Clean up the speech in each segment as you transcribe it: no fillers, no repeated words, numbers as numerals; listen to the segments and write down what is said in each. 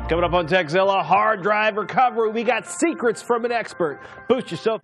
Coming up on Tekzilla, hard drive recovery. We got secrets from an expert. Boost yourself.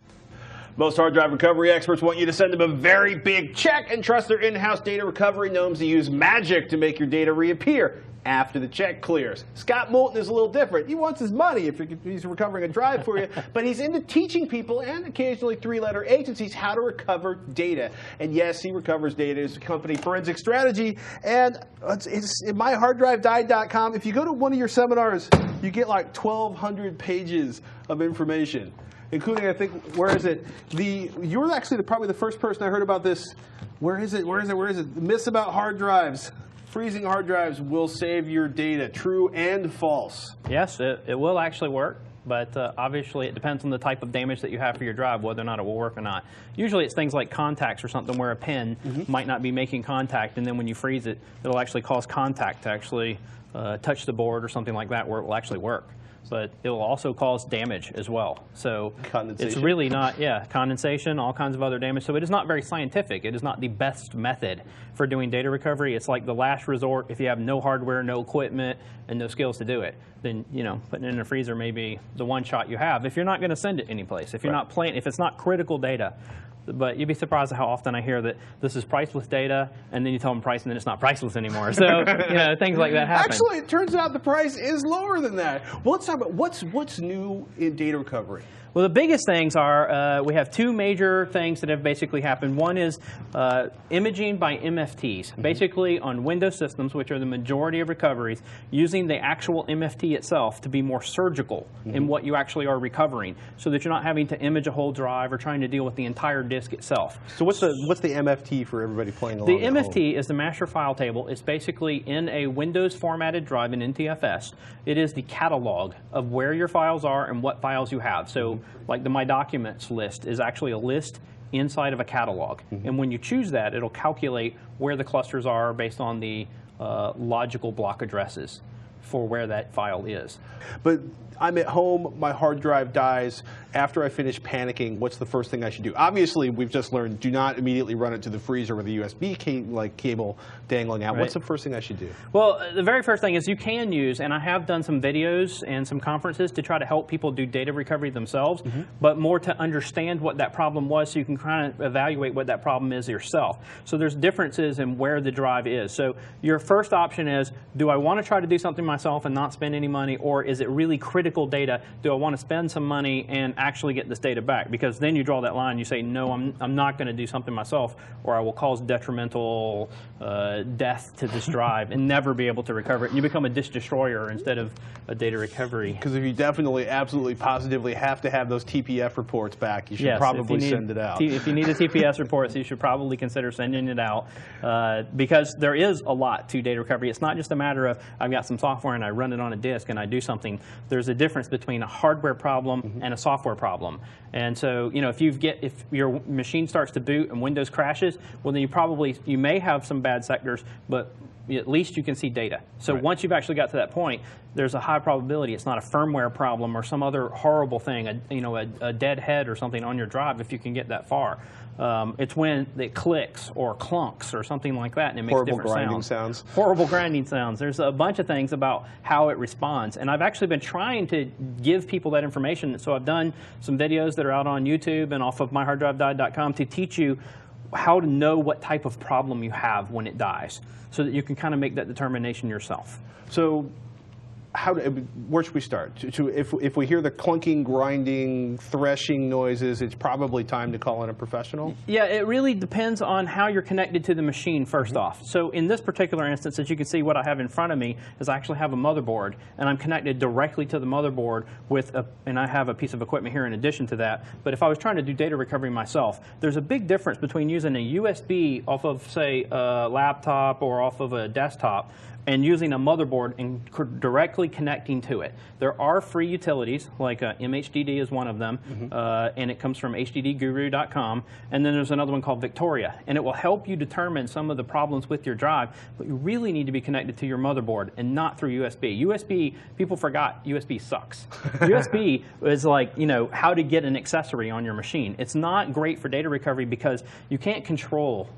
Most hard drive recovery experts want you to send them a very big check and trust their in-house data recovery gnomes to use magic to make your data reappear after the check clears. Scott Moulton is a little different. He wants his money if he's recovering a drive for you, but he's into teaching people and occasionally three-letter agencies how to recover data. And yes, he recovers data. His company, Forensic Strategy, and it's myharddrivedied.com. If you go to one of your seminars, you get like 1,200 pages of information, including, I think, where is it? You're actually probably the first person I heard about this. Where is it? Where is it? Where is it? The myths about hard drives. Freezing hard drives will save your data, true and false. Yes, it will actually work, but obviously it depends on the type of damage that you have for your drive, whether or not it will work or not. Usually it's things like contacts or something where a pin might not be making contact, and then when you freeze it, it'll actually cause contact to actually touch the board or something like that where it will actually work. But it will also cause damage as well. So it's really not, condensation, all kinds of other damage. So it is not very scientific. It is not the best method for doing data recovery. It's like the last resort. If you have no hardware, no equipment, and no skills to do it, then putting it in a freezer may be the one shot you have. If you're not going to send it anyplace, if you're not playing, if it's not critical data. But you'd be surprised at how often I hear that this is priceless data, and then you tell them price, and then it's not priceless anymore. So things like that happen. Actually, it turns out the price is lower than that. Well, let's talk about what's new in data recovery. Well, the biggest things are we have two major things that have basically happened. One is imaging by MFTs, basically on Windows systems, which are the majority of recoveries, using the actual MFT itself to be more surgical in what you actually are recovering, so that you're not having to image a whole drive or trying to deal with the entire disk itself. So what's the MFT for everybody playing along? The MFT is the master file table. It's basically in a Windows formatted drive in NTFS. It is the catalog of where your files are and what files you have. So like the My Documents list is actually a list inside of a catalog. And when you choose that, it'll calculate where the clusters are based on the logical block addresses for where that file is. But I'm at home, my hard drive dies. After I finish panicking, what's the first thing I should do? Obviously, we've just learned, do not immediately run it to the freezer with a USB cable dangling out. Right. What's the first thing I should do? Well, the very first thing is you can use, and I have done some videos and some conferences to try to help people do data recovery themselves, but more to understand what that problem was so you can kind of evaluate what that problem is yourself. So there's differences in where the drive is. So your first option is, do I want to try to do something myself and not spend any money, or is it really critical data? Do I want to spend some money and actually get this data back? Because then you draw that line, you say, no, I'm not going to do something myself, or I will cause detrimental death to this drive and never be able to recover it. You become a disk destroyer instead of a data recovery. Because if you definitely, absolutely, positively have to have those TPF reports back, you should probably send it out. If you need a TPS report, you should probably consider sending it out, because there is a lot to data recovery. It's not just a matter of I've got some software and I run it on a disk and I do something. There's a difference between a hardware problem and a software problem. And so, if your machine starts to boot and Windows crashes, well, then you may have some bad sectors, but at least you can see data. So once you've actually got to that point, there's a high probability it's not a firmware problem or some other horrible thing, a dead head or something on your drive if you can get that far. It's when it clicks or clunks or something like that, and it makes different sounds. Horrible grinding sounds. There's a bunch of things about how it responds, and I've actually been trying to give people that information. So I've done some videos that are out on YouTube and off of myharddrivedied.com to teach you how to know what type of problem you have when it dies, so that you can kind of make that determination yourself. So where should we start? If we hear the clunking, grinding, threshing noises, it's probably time to call in a professional? Yeah, it really depends on how you're connected to the machine first off. So in this particular instance, as you can see, what I have in front of me is I actually have a motherboard, and I'm connected directly to the motherboard and I have a piece of equipment here in addition to that. But if I was trying to do data recovery myself, there's a big difference between using a USB off of, say, a laptop or off of a desktop and using a motherboard and directly connecting to it. There are free utilities, like MHDD is one of them, and it comes from hddguru.com, and then there's another one called Victoria, and it will help you determine some of the problems with your drive, but you really need to be connected to your motherboard and not through USB. USB, people forgot, USB sucks. USB is like, how to get an accessory on your machine. It's not great for data recovery because you can't control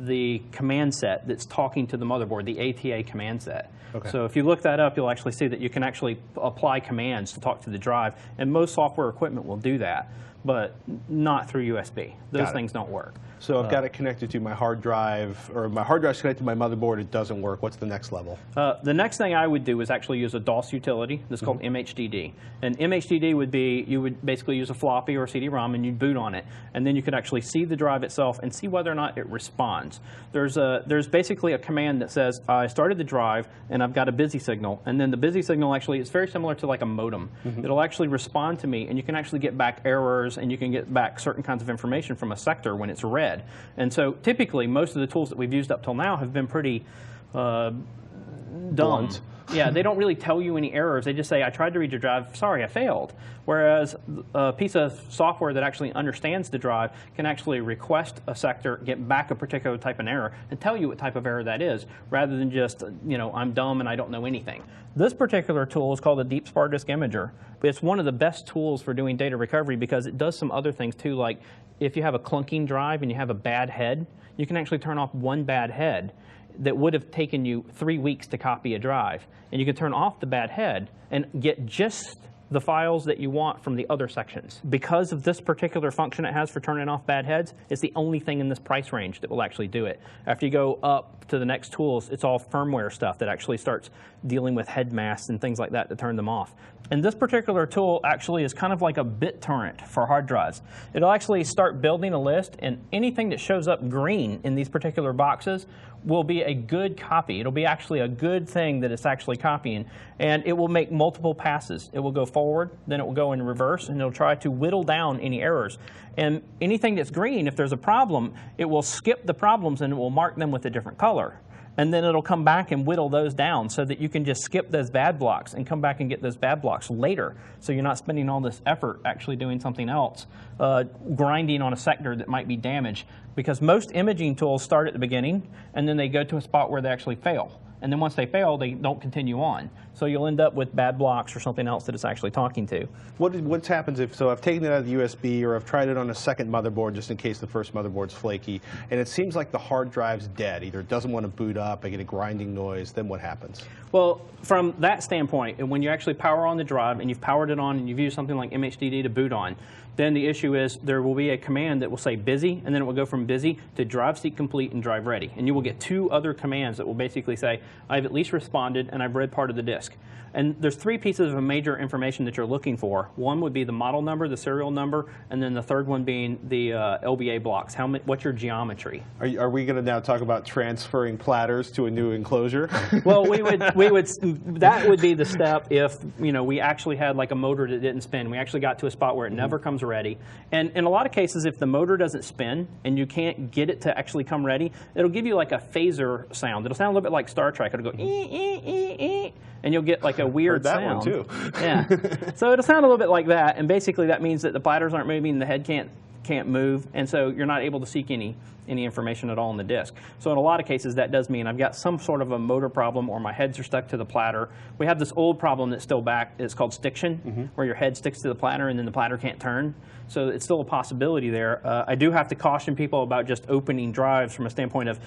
the command set that's talking to the motherboard, the ATA command set. Okay. So if you look that up, you'll actually see that you can actually apply commands to talk to the drive, and most software equipment will do that, but not through USB. Those things don't work. So I've got it connected to my hard drive, or my hard drive's connected to my motherboard, it doesn't work. What's the next level? The next thing I would do is actually use a DOS utility that's called MHDD. And MHDD would be, you would basically use a floppy or a CD-ROM and you'd boot on it. And then you could actually see the drive itself and see whether or not it responds. There's basically a command that says, I started the drive and I've got a busy signal. And then the busy signal actually is very similar to like a modem. It'll actually respond to me, and you can actually get back errors, and you can get back certain kinds of information from a sector when it's red. And so typically, most of the tools that we've used up till now have been pretty dumb. Yeah, they don't really tell you any errors. They just say, I tried to read your drive, sorry, I failed. Whereas a piece of software that actually understands the drive can actually request a sector, get back a particular type of error, and tell you what type of error that is, rather than just, you know, I'm dumb and I don't know anything. This particular tool is called a Deep Spar Disk Imager, but it's one of the best tools for doing data recovery because it does some other things too, like if you have a clunking drive and you have a bad head, you can actually turn off one bad head that would have taken you 3 weeks to copy a drive. And you can turn off the bad head and get just the files that you want from the other sections. Because of this particular function it has for turning off bad heads, it's the only thing in this price range that will actually do it. After you go up to the next tools, it's all firmware stuff that actually starts dealing with head masks and things like that to turn them off. And this particular tool actually is kind of like a BitTorrent for hard drives. It'll actually start building a list, and anything that shows up green in these particular boxes will be a good copy. It'll be actually a good thing that it's actually copying, and it will make multiple passes. It will go forward, then it will go in reverse, and it'll try to whittle down any errors. And anything that's green, if there's a problem, it will skip the problems and it will mark them with a different color. And then it'll come back and whittle those down so that you can just skip those bad blocks and come back and get those bad blocks later. So you're not spending all this effort actually doing something else, grinding on a sector that might be damaged. Because most imaging tools start at the beginning and then they go to a spot where they actually fail. And then once they fail, they don't continue on. So you'll end up with bad blocks or something else that it's actually talking to. What happens if, so I've taken it out of the USB, or I've tried it on a second motherboard just in case the first motherboard's flaky, and it seems like the hard drive's dead. Either it doesn't want to boot up, I get a grinding noise, then what happens? Well, from that standpoint, when you actually power on the drive and you've powered it on and you've used something like MHDD to boot on, then the issue is there will be a command that will say busy, and then it will go from busy to drive seek complete and drive ready. And you will get two other commands that will basically say, I've at least responded and I've read part of the disk. And there's three pieces of major information that you're looking for. One would be the model number, the serial number, and then the third one being the LBA blocks. What's your geometry? Are we going to now talk about transferring platters to a new enclosure? Well, that would be the step if, you know, we actually had like a motor that didn't spin. We actually got to a spot where it never comes ready. And in a lot of cases, if the motor doesn't spin and you can't get it to actually come ready, it'll give you like a phaser sound. It'll sound a little bit like Star Trek. It'll go and you'll get like a weird sound. Heard that one too. Yeah. So it'll sound a little bit like that, and basically that means that the platters aren't moving, the head can't move, and so you're not able to seek any information at all on the disk. So in a lot of cases, that does mean I've got some sort of a motor problem, or my heads are stuck to the platter. We have this old problem that's still back. It's called stiction, where your head sticks to the platter and then the platter can't turn. So it's still a possibility there. I do have to caution people about just opening drives from a standpoint of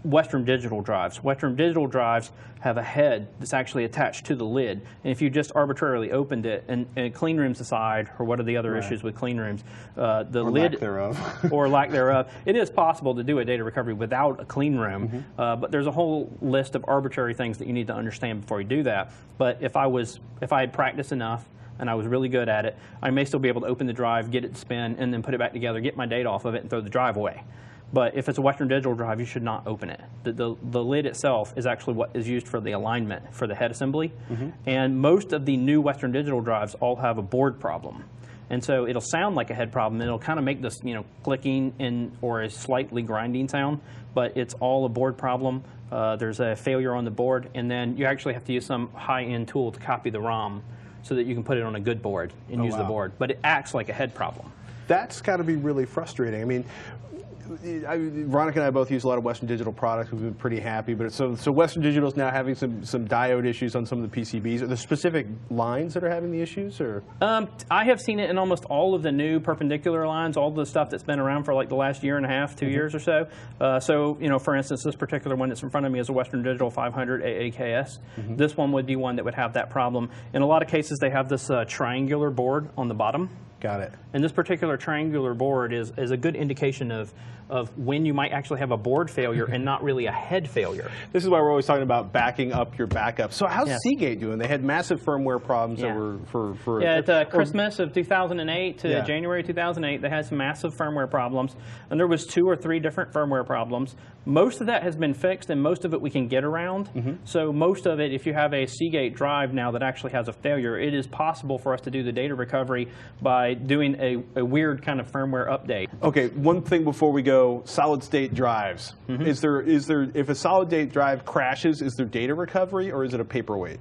Western Digital drives. Western Digital drives have a head that's actually attached to the lid. And if you just arbitrarily opened it, and clean rooms aside, or what are the other issues with clean rooms, the lid lack thereof. or lack thereof, it is possible to do a data recovery without a clean room, but there's a whole list of arbitrary things that you need to understand before you do that. But if I had practiced enough and I was really good at it, I may still be able to open the drive, get it to spin, and then put it back together, get my data off of it, and throw the drive away. But if it's a Western Digital drive, you should not open it. The lid itself is actually what is used for the alignment for the head assembly. And most of the new Western Digital drives all have a board problem. And so it'll sound like a head problem, and it'll kind of make this, you know, clicking or a slightly grinding sound, but it's all a board problem. There's a failure on the board, and then you actually have to use some high-end tool to copy the ROM so that you can put it on a good board and use the board. But it acts like a head problem. That's got to be really frustrating. I mean, Veronica and I both use a lot of Western Digital products. We've been pretty happy, but so Western Digital is now having some diode issues on some of the PCBs. Are there specific lines that are having the issues, or? I have seen it in almost all of the new perpendicular lines, all the stuff that's been around for like the last year and a half, 2 years or so. So, you know, for instance, this particular one that's in front of me is a Western Digital 500 AAKS. This one would be one that would have that problem. In a lot of cases, they have this triangular board on the bottom. Got it. And this particular triangular board is a good indication of when you might actually have a board failure and not really a head failure. This is why we're always talking about backing up your backup. So how's Seagate doing? They had massive firmware problems that were for at Christmas of 2008 to January 2008, they had some massive firmware problems, and there was 2 or 3 different firmware problems. Most of that has been fixed, and most of it we can get around. So most of it, if you have a Seagate drive now that actually has a failure, it is possible for us to do the data recovery by doing a weird kind of firmware update. Okay, one thing before we go, solid state drives. Is there if a solid state drive crashes, is there data recovery or is it a paperweight?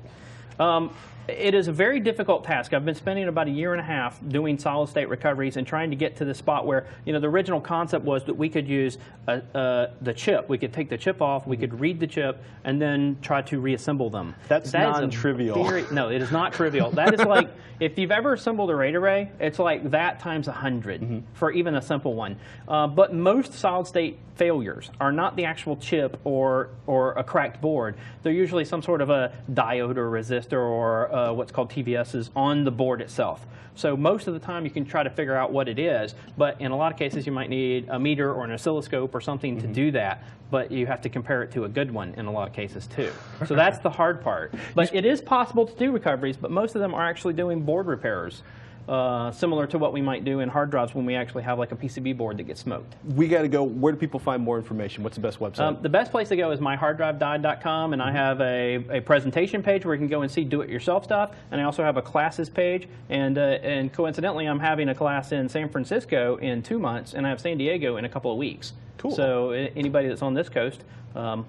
It is a very difficult task. I've been spending about 1.5 years doing solid state recoveries and trying to get to the spot where, you know, the original concept was that we could use the chip. We could take the chip off, we could read the chip, and then try to reassemble them. That's non-trivial. No, it is not trivial. That is like, if you've ever assembled a RAID array, it's like that times 100 for even a simple one. But most solid state failures are not the actual chip or a cracked board. They're usually some sort of a diode or resistor or what's called TVSs on the board itself. So most of the time you can try to figure out what it is, but in a lot of cases you might need a meter or an oscilloscope or something to do that, but you have to compare it to a good one in a lot of cases too. So that's the hard part. But it is possible to do recoveries, but most of them are actually doing board repairs. Similar to what we might do in hard drives when we actually have like a PCB board that gets smoked. We got to go. Where do people find more information? What's the best website? The best place to go is myharddrivediode.com, and I have a presentation page where you can go and see do-it-yourself stuff, and I also have a classes page, and coincidentally I'm having a class in San Francisco in 2 months, and I have San Diego in a couple of weeks. Cool. So anybody that's on this coast,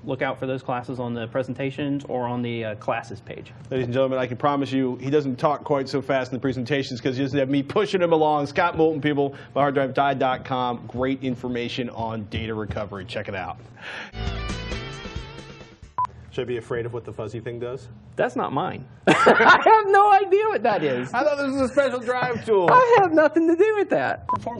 look out for those classes on the presentations or on the classes page. Ladies and gentlemen, I can promise you he doesn't talk quite so fast in the presentations because he doesn't have me pushing him along. Scott Moulton, people, myharddrivediode.com. Great information on data recovery. Check it out. Should I be afraid of what the fuzzy thing does? That's not mine. I have no idea what that is. I thought this was a special drive tool. I have nothing to do with that. Perform